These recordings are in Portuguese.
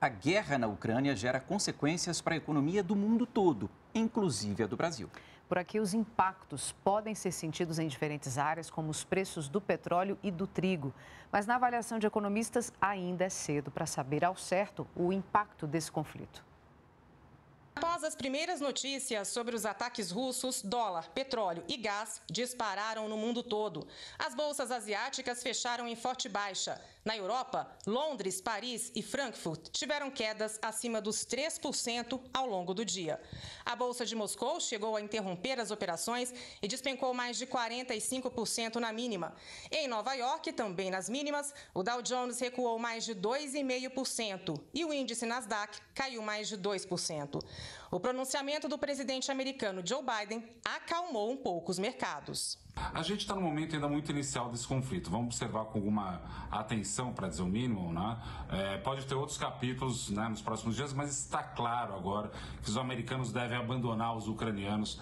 A guerra na Ucrânia gera consequências para a economia do mundo todo, inclusive a do Brasil. Por aqui, os impactos podem ser sentidos em diferentes áreas, como os preços do petróleo e do trigo. Mas, na avaliação de economistas, ainda é cedo para saber ao certo o impacto desse conflito. Após as primeiras notícias sobre os ataques russos, dólar, petróleo e gás dispararam no mundo todo. As bolsas asiáticas fecharam em forte baixa. Na Europa, Londres, Paris e Frankfurt tiveram quedas acima dos 3% ao longo do dia. A Bolsa de Moscou chegou a interromper as operações e despencou mais de 45% na mínima. Em Nova York, também nas mínimas, o Dow Jones recuou mais de 2,5% e o índice Nasdaq caiu mais de 2%. O pronunciamento do presidente americano Joe Biden acalmou um pouco os mercados. A gente está no momento ainda muito inicial desse conflito. Vamos observar com alguma atenção, para dizer o mínimo, né? Pode ter outros capítulos, né, nos próximos dias, mas está claro agora que os americanos devem abandonar os ucranianos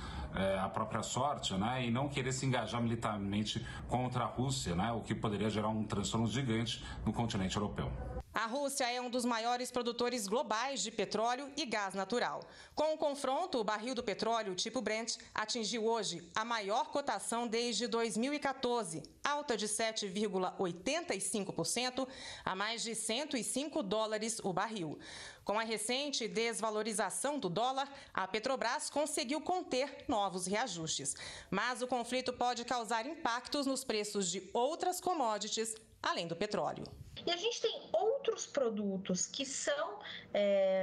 à própria sorte, né, e não querer se engajar militarmente contra a Rússia, né, o que poderia gerar um transtorno gigante no continente europeu. A Rússia é um dos maiores produtores globais de petróleo e gás natural. Com o confronto, o barril do petróleo tipo Brent atingiu hoje a maior cotação desde 2014, alta de 7,85% a mais de $105 o barril. Com a recente desvalorização do dólar, a Petrobras conseguiu conter novos reajustes. Mas o conflito pode causar impactos nos preços de outras commodities, além do petróleo. E a gente tem outros produtos que são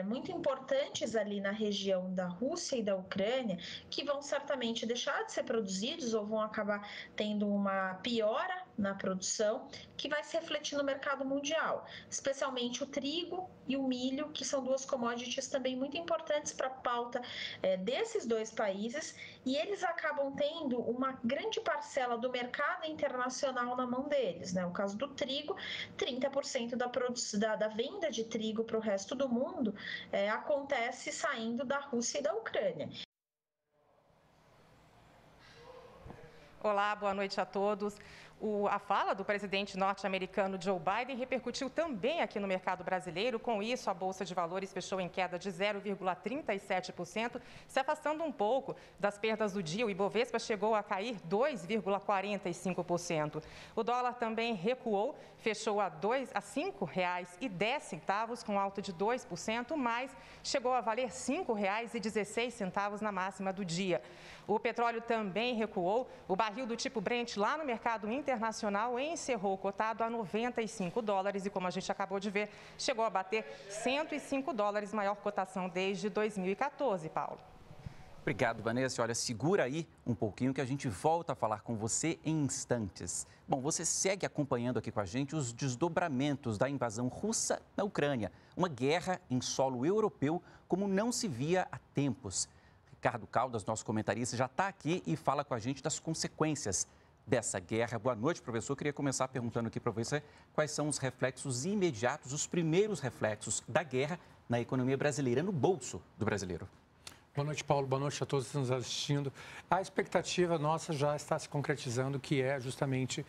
muito importantes ali na região da Rússia e da Ucrânia, que vão certamente deixar de ser produzidos ou vão acabar tendo uma piora na produção, que vai se refletir no mercado mundial, especialmente o trigo e o milho, que são duas commodities também muito importantes para a pauta desses dois países, e eles acabam tendo uma grande parcela do mercado internacional na mão deles, né? O caso do trigo, 30% da venda de trigo para o resto do mundo acontece saindo da Rússia e da Ucrânia. Olá, boa noite a todos. A fala do presidente norte-americano Joe Biden repercutiu também aqui no mercado brasileiro. Com isso, a Bolsa de Valores fechou em queda de 0,37%, se afastando um pouco das perdas do dia. O Ibovespa chegou a cair 2,45%. O dólar também recuou, fechou a R$ 5,10, com alta de 2%, mas chegou a valer R$ 5,16 na máxima do dia. O petróleo também recuou. O barril do tipo Brent lá no mercado internacional encerrou cotado a $95 e, como a gente acabou de ver, chegou a bater $105, maior cotação desde 2014, Paulo. Obrigado, Vanessa. Olha, segura aí um pouquinho que a gente volta a falar com você em instantes. Bom, você segue acompanhando aqui com a gente os desdobramentos da invasão russa na Ucrânia, uma guerra em solo europeu como não se via há tempos. Ricardo Caldas, nosso comentarista, já está aqui e fala com a gente das consequências dessa guerra. Boa noite, professor. Queria começar perguntando aqui para você quais são os reflexos imediatos, os primeiros reflexos da guerra na economia brasileira, no bolso do brasileiro. Boa noite, Paulo. Boa noite a todos que estão nos assistindo. A expectativa nossa já está se concretizando, que é justamente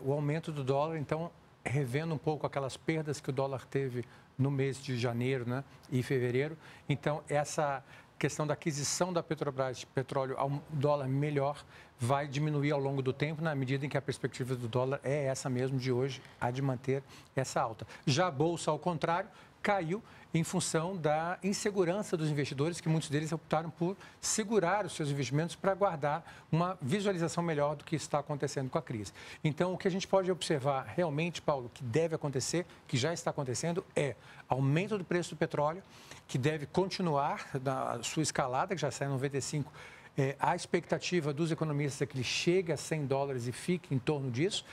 o aumento do dólar. Então, revendo um pouco aquelas perdas que o dólar teve no mês de janeiro, né, e fevereiro. Então, essa questão da aquisição da Petrobras de petróleo a um dólar melhor vai diminuir ao longo do tempo, na medida em que a perspectiva do dólar é essa mesmo de hoje, a de manter essa alta. Já a Bolsa, ao contrário, caiu em função da insegurança dos investidores, que muitos deles optaram por segurar os seus investimentos para guardar uma visualização melhor do que está acontecendo com a crise. Então, o que a gente pode observar realmente, Paulo, que deve acontecer, que já está acontecendo, é aumento do preço do petróleo, que deve continuar na sua escalada, que já sai em 95. A expectativa dos economistas é que ele chegue a $100 e fique em torno disso.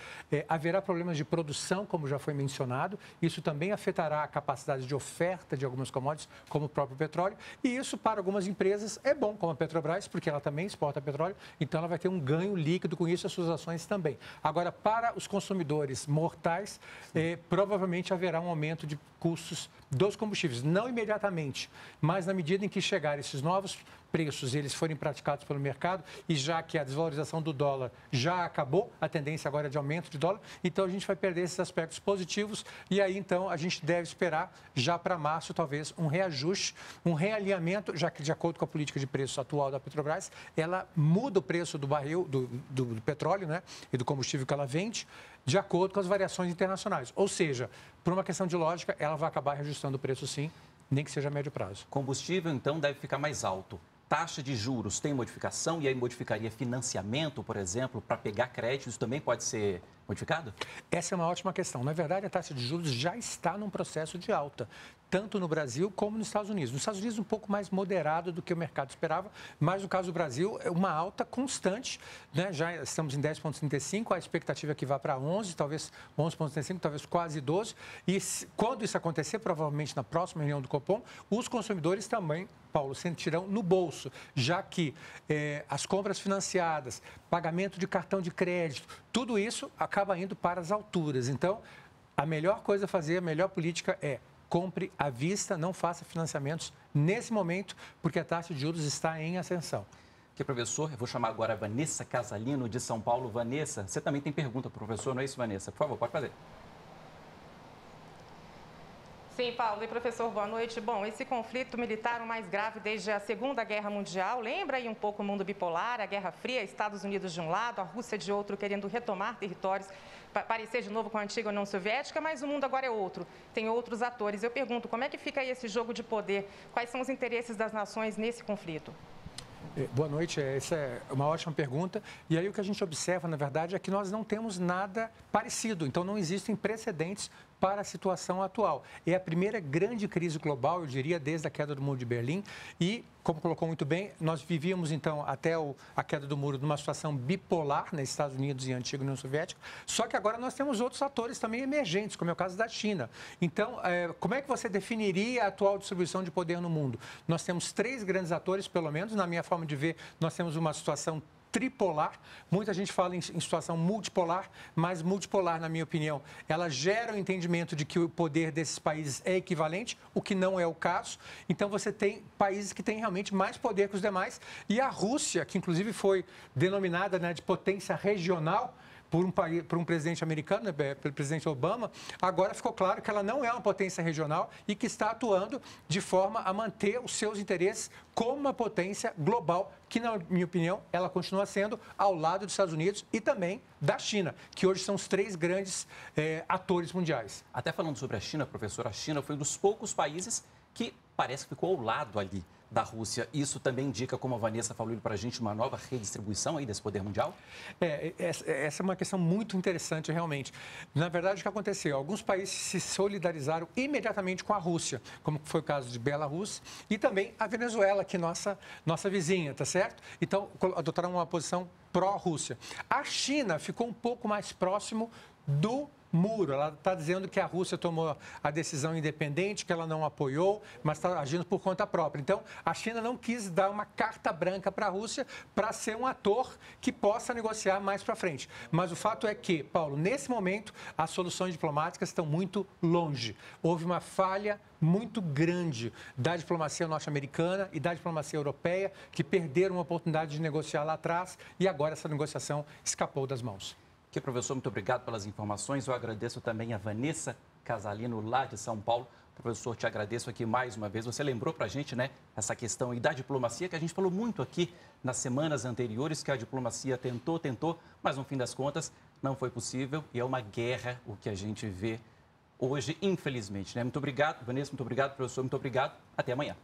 Haverá problemas de produção, como já foi mencionado. Isso também afetará a capacidade de oferta de algumas commodities, como o próprio petróleo. E isso, para algumas empresas, é bom, como a Petrobras, porque ela também exporta petróleo. Então, ela vai ter um ganho líquido com isso, as suas ações também. Agora, para os consumidores mortais, provavelmente haverá um aumento de custos dos combustíveis. Não imediatamente, mas na medida em que chegarem esses novos preços, eles forem praticados pelo mercado, e já que a desvalorização do dólar já acabou, a tendência agora é de aumento de dólar, então a gente vai perder esses aspectos positivos, e aí então a gente deve esperar já para março talvez um reajuste, um realinhamento, já que de acordo com a política de preços atual da Petrobras, ela muda o preço do barril, do petróleo, né, e do combustível que ela vende, de acordo com as variações internacionais. Ou seja, por uma questão de lógica, ela vai acabar reajustando o preço sim, nem que seja a médio prazo. Combustível, então, deve ficar mais alto. Taxa de juros tem modificação e aí modificaria financiamento, por exemplo, para pegar crédito, isso também pode ser modificado? Essa é uma ótima questão. Na verdade, a taxa de juros já está num processo de alta, tanto no Brasil como nos Estados Unidos. Nos Estados Unidos, um pouco mais moderado do que o mercado esperava, mas no caso do Brasil, é uma alta constante, né? Já estamos em 10,35, a expectativa é que vá para 11, talvez 11,35, talvez quase 12. E quando isso acontecer, provavelmente na próxima reunião do Copom, os consumidores também, Paulo, sentirão no bolso, já que as compras financiadas, pagamento de cartão de crédito, tudo isso acaba indo para as alturas. Então, a melhor coisa a fazer, a melhor política é compre à vista, não faça financiamentos nesse momento, porque a taxa de juros está em ascensão. Aqui, professor, eu vou chamar agora a Vanessa Casalino, de São Paulo. Vanessa, você também tem pergunta para o professor, não é isso, Vanessa? Por favor, pode fazer. Sim, Paulo. E professor, boa noite. Bom, esse conflito militar o mais grave desde a Segunda Guerra Mundial, lembra aí um pouco o mundo bipolar, a Guerra Fria, Estados Unidos de um lado, a Rússia de outro, querendo retomar territórios, parecer de novo com a antiga União Soviética, mas o mundo agora é outro, tem outros atores. Eu pergunto, como é que fica aí esse jogo de poder? Quais são os interesses das nações nesse conflito? Boa noite, essa é uma ótima pergunta. E aí o que a gente observa, na verdade, é que nós não temos nada parecido. Então, não existem precedentes para a situação atual. É a primeira grande crise global, eu diria, desde a queda do Muro de Berlim. E, como colocou muito bem, nós vivíamos, então, até a queda do muro, numa situação bipolar nos Estados Unidos e a antiga União Soviética. Só que agora nós temos outros atores também emergentes, como é o caso da China. Então, como é que você definiria a atual distribuição de poder no mundo? Nós temos 3 grandes atores, pelo menos, na minha forma de ver, nós temos uma situação tripolar, muita gente fala em situação multipolar, mas multipolar, na minha opinião, ela gera o entendimento de que o poder desses países é equivalente, o que não é o caso. Então, você tem países que têm realmente mais poder que os demais, e a Rússia, que inclusive foi denominada, né, de potência regional, por um presidente americano, né, pelo presidente Obama, agora ficou claro que ela não é uma potência regional e que está atuando de forma a manter os seus interesses como uma potência global, que, na minha opinião, ela continua sendo ao lado dos Estados Unidos e também da China, que hoje são os 3 grandes atores mundiais. Até falando sobre a China, professor, a China foi um dos poucos países que parece que ficou ao lado ali da Rússia. Isso também indica, como a Vanessa falou para a gente, uma nova redistribuição aí desse poder mundial? Essa é uma questão muito interessante, realmente. Na verdade, o que aconteceu? Alguns países se solidarizaram imediatamente com a Rússia, como foi o caso de Belarus, e também a Venezuela, que é nossa vizinha, tá certo? Então, adotaram uma posição pró-Rússia. A China ficou um pouco mais próximo do muro. Ela está dizendo que a Rússia tomou a decisão independente, que ela não apoiou, mas está agindo por conta própria. Então, a China não quis dar uma carta branca para a Rússia para ser um ator que possa negociar mais para frente. Mas o fato é que, Paulo, nesse momento, as soluções diplomáticas estão muito longe. Houve uma falha muito grande da diplomacia norte-americana e da diplomacia europeia, que perderam uma oportunidade de negociar lá atrás e agora essa negociação escapou das mãos. Aqui, professor, muito obrigado pelas informações. Eu agradeço também a Vanessa Casalino, lá de São Paulo. Professor, te agradeço aqui mais uma vez. Você lembrou para a gente, né, essa questão aí da diplomacia, que a gente falou muito aqui nas semanas anteriores, que a diplomacia tentou, mas no fim das contas não foi possível e é uma guerra o que a gente vê hoje, infelizmente, né? Muito obrigado, Vanessa, muito obrigado, professor, muito obrigado. Até amanhã.